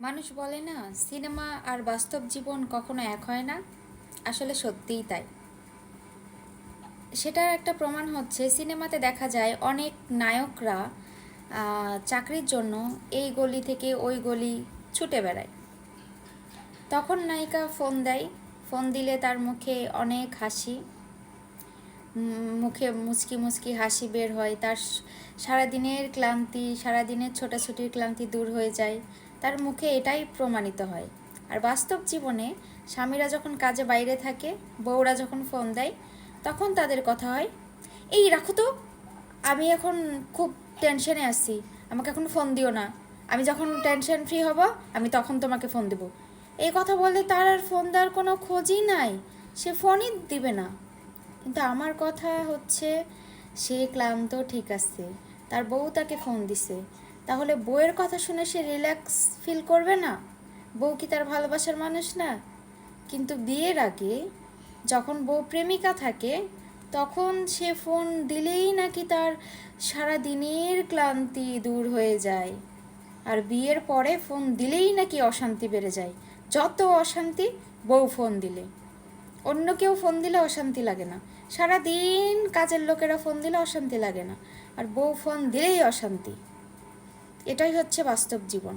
মানুষ বলে না, সিনেমা আর বাস্তব জীবন কখনো এক হয় না। আসলে সত্যিই তাই। সেটার একটা প্রমাণ হচ্ছে, সিনেমাতে দেখা যায় অনেক নায়করা চাকরির জন্য এই গলি থেকে ওই গলি ছুটে বেড়ায়। তখন নায়িকা ফোন দেয়, ফোন দিলে তার মুখে অনেক হাসি, মুখে মুচকি মুচকি হাসি বের হয়। তার সারাদিনের ক্লান্তি, সারাদিনের ছোটাছুটির ক্লান্তি দূর হয়ে যায়। তার মুখে এটাই প্রমাণিত হয়। আর বাস্তব জীবনে স্বামীরা যখন কাজে বাইরে থাকে, বউরা যখন ফোন দেয়, তখন তাদের কথা হয়, এই রাখো তো, আমি এখন খুব টেনশনে আছি, আমাকে এখন ফোন দিও না, আমি যখন টেনশন ফ্রি হব আমি তখন তোমাকে ফোন দেব। এই কথা বলে তার আর ফোন দেওয়ার কোনো খোঁজই নাই, সে ফোনই দিবে না। কিন্তু আমার কথা হচ্ছে, সে ক্লান্ত ঠিক আছে, তার বউ তাকে ফোন দিছে, তাহলে বউয়ের কথা শুনে সে রিল্যাক্স ফিল করবে না? বউ কি তার ভালোবাসার মানুষ না? কিন্তু বিয়ের আগে যখন বউ প্রেমিকা থাকে, তখন সে ফোন দিলেই নাকি তার সারা দিনের ক্লান্তি দূর হয়ে যায়। আর বিয়ের পরে ফোন দিলেই নাকি অশান্তি বেড়ে যায়। যত অশান্তি বউ ফোন দিলে, অন্য কেউ ফোন দিলে অশান্তি লাগে না, সারা দিন কাজের লোকেরা ফোন দিলে অশান্তি লাগে না, আর বউ ফোন দিলেই অশান্তি। এটাই হচ্ছে বাস্তব জীবন।